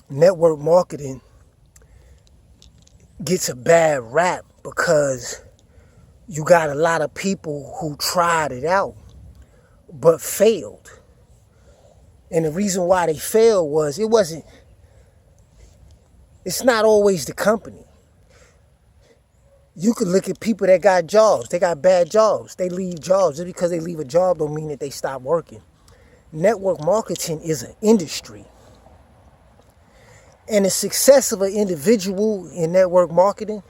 network marketing gets a bad rap because you got a lot of people who tried it out but failed. And the reason why they failed was it's not always the company. You could look at people that got jobs. They got bad jobs. They leave jobs. Just because they leave a job don't mean that they stop working. Network marketing is an industry. And the success of an individual in network marketing,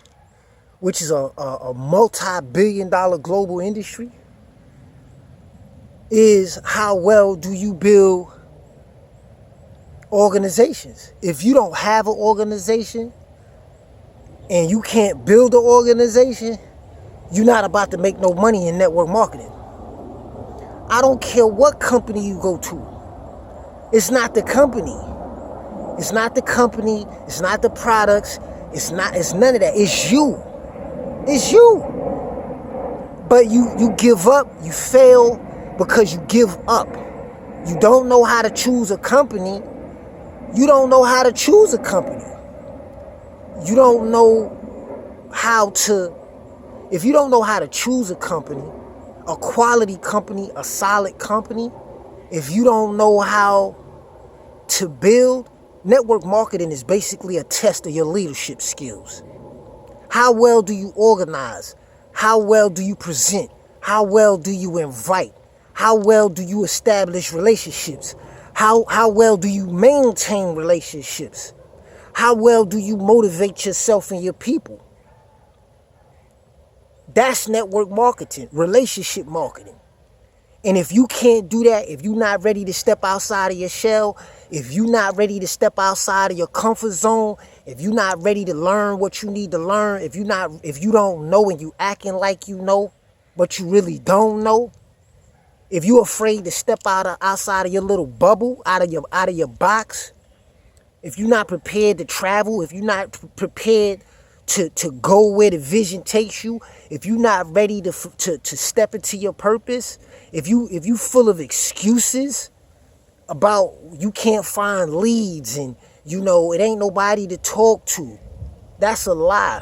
which is a multi-billion-dollar global industry, is how well do you build organizations. If you don't have an organization and you can't build an organization, you're not about to make no money in network marketing. I don't care what company you go to. It's not the company. It's not the company. It's not the products. It's none of that. It's you. It's you. But you give up. You fail because you give up. You don't know how to choose a company. You don't know how to choose a company. You don't know how to, if you don't know how to choose a company, a quality company, a solid company, if you don't know how to build, network marketing is basically a test of your leadership skills. How well do you organize? How well do you present? How well do you invite? How well do you establish relationships? How well do you maintain relationships? How well do you motivate yourself and your people? That's network marketing, relationship marketing. And if you can't do that, if you're not ready to step outside of your shell, if you're not ready to step outside of your comfort zone, if you're not ready to learn what you need to learn, if you don't know and you acting like you know, but you really don't know, if you're afraid to step outside of your little bubble, out of your box, if you're not prepared to travel, if you're not prepared to go where the vision takes you, if you're not ready to step into your purpose, if you full of excuses about you can't find leads and it ain't nobody to talk to, that's a lie.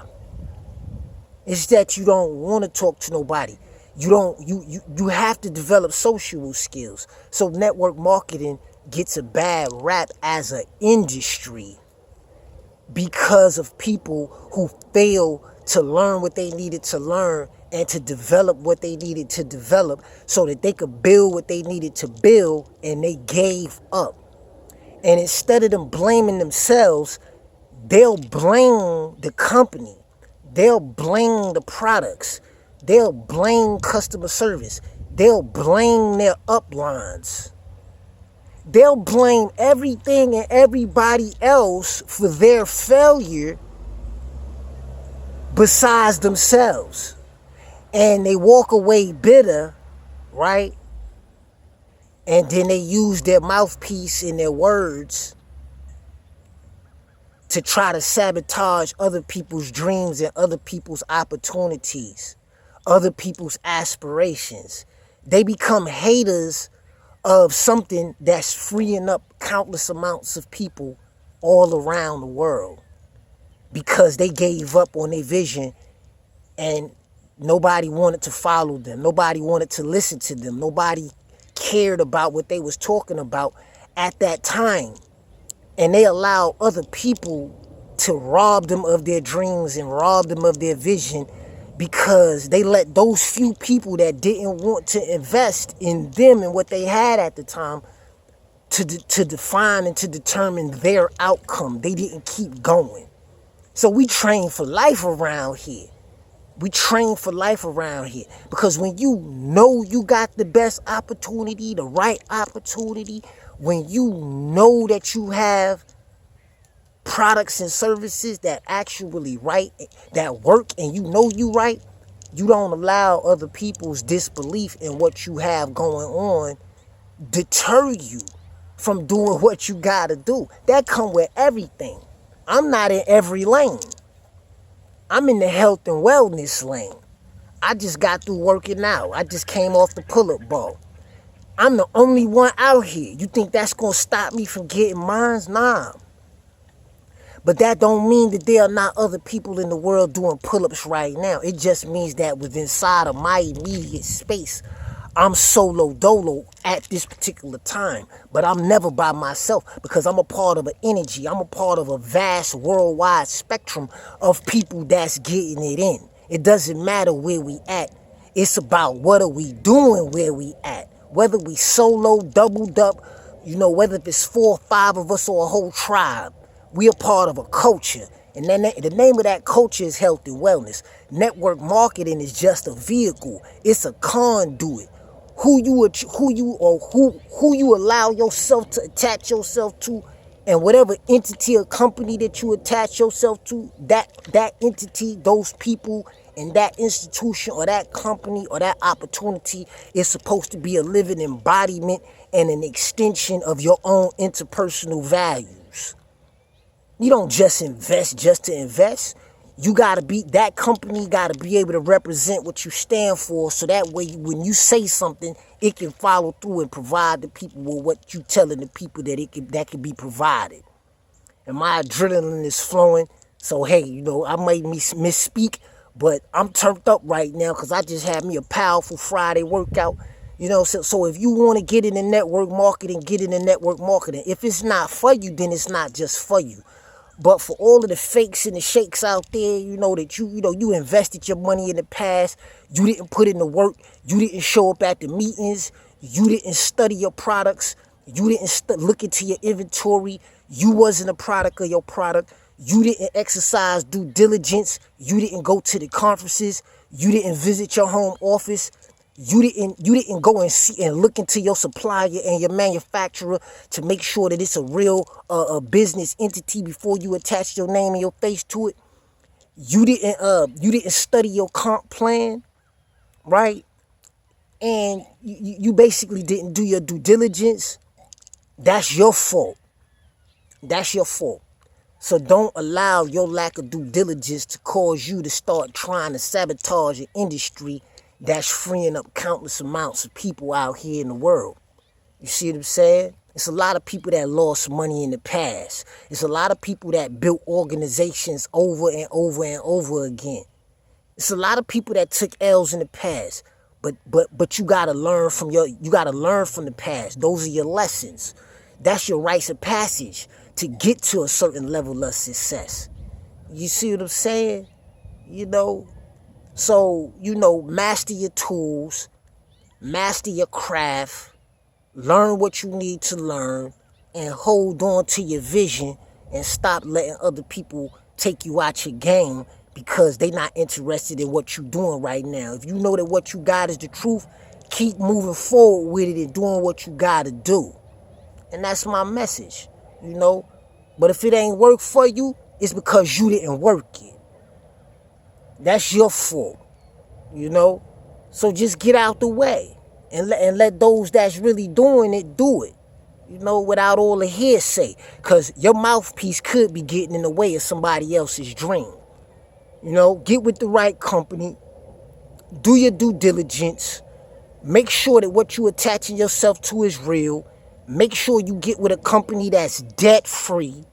It's that you don't want to talk to nobody. You have to develop social skills. So network marketing gets a bad rap as an industry because of people who fail to learn what they needed to learn and to develop what they needed to develop so that they could build what they needed to build, and they gave up. And instead of them blaming themselves, they'll blame the company. They'll blame the products. They'll blame customer service. They'll blame their uplines. They'll blame everything and everybody else for their failure besides themselves. And they walk away bitter, right? And then they use their mouthpiece and their words to try to sabotage other people's dreams and other people's opportunities, other people's aspirations. They become haters of something that's freeing up countless amounts of people all around the world because they gave up on their vision and nobody wanted to follow them. Nobody wanted to listen to them. Nobody cared about what they was talking about at that time. And they allowed other people to rob them of their dreams and rob them of their vision because they let those few people that didn't want to invest in them and what they had at the time to define and to determine their outcome. They didn't keep going. So we train for life around here. We train for life around here because when you know you got the best opportunity, the right opportunity, when you know that you have products and services that actually right, that work, and you know you right, you don't allow other people's disbelief in what you have going on deter you from doing what you gotta do. That come with everything. I'm not in every lane. I'm in the health and wellness lane. I just got through working out. I just came off the pull-up ball. I'm the only one out here. You think that's gonna stop me from getting mines? Nah. But that don't mean that there are not other people in the world doing pull-ups right now. It just means that within inside of my immediate space, I'm solo dolo at this particular time. But I'm never by myself because I'm a part of an energy. I'm a part of a vast worldwide spectrum of people that's getting it in. It doesn't matter where we at. It's about what are we doing where we at. Whether we solo, doubled up, whether it's 4 or 5 of us or a whole tribe. We are part of a culture. And then the name of that culture is health and wellness. Network marketing is just a vehicle. It's a conduit. Who you allow yourself to attach yourself to, and whatever entity or company that you attach yourself to, that entity, those people, and that institution or that company or that opportunity is supposed to be a living embodiment and an extension of your own interpersonal values. You don't just invest just to invest. You gotta that company gotta be able to represent what you stand for, so that way when you say something, it can follow through and provide the people with what you telling the people that can be provided. And my adrenaline is flowing, so hey, I might misspeak, but I'm turned up right now because I just had me a powerful Friday workout. So if you want to get into network marketing, get into network marketing. If it's not for you, then it's not just for you. But for all of the fakes and the shakes out there, that you invested your money in the past, you didn't put in the work, you didn't show up at the meetings, you didn't study your products, you didn't look into your inventory, you wasn't a product of your product, you didn't exercise due diligence, you didn't go to the conferences, you didn't visit your home office, you didn't go and see and look into your supplier and your manufacturer to make sure that it's a real business entity before you attach your name and your face to it. You didn't study your comp plan, right? And you basically didn't do your due diligence. That's your fault. That's your fault. So don't allow your lack of due diligence to cause you to start trying to sabotage an industry that's freeing up countless amounts of people out here in the world. You see what I'm saying? It's a lot of people that lost money in the past. It's a lot of people that built organizations over and over and over again. It's a lot of people that took L's in the past. But you gotta learn from the past. Those are your lessons. That's your rites of passage to get to a certain level of success. You see what I'm saying? So, master your tools, master your craft, learn what you need to learn, and hold on to your vision and stop letting other people take you out your game because they're not interested in what you're doing right now. If you know that what you got is the truth, keep moving forward with it and doing what you got to do. And that's my message, But if it ain't work for you, it's because you didn't work it. That's your fault, So just get out the way and let those that's really doing it do it, without all the hearsay. Because your mouthpiece could be getting in the way of somebody else's dream. Get with the right company. Do your due diligence. Make sure that what you attaching yourself to is real. Make sure you get with a company that's debt-free,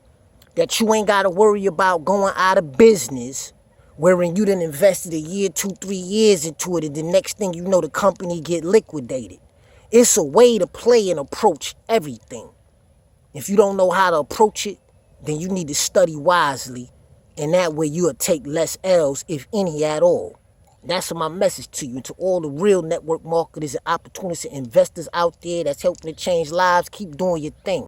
that you ain't got to worry about going out of business, wherein you done invested a year, 2, 3 years into it, and the next thing you know, the company get liquidated. It's a way to play and approach everything. If you don't know how to approach it, then you need to study wisely, and that way you'll take less L's, if any at all. That's my message to you, to all the real network marketers and opportunists and investors out there that's helping to change lives. Keep doing your thing.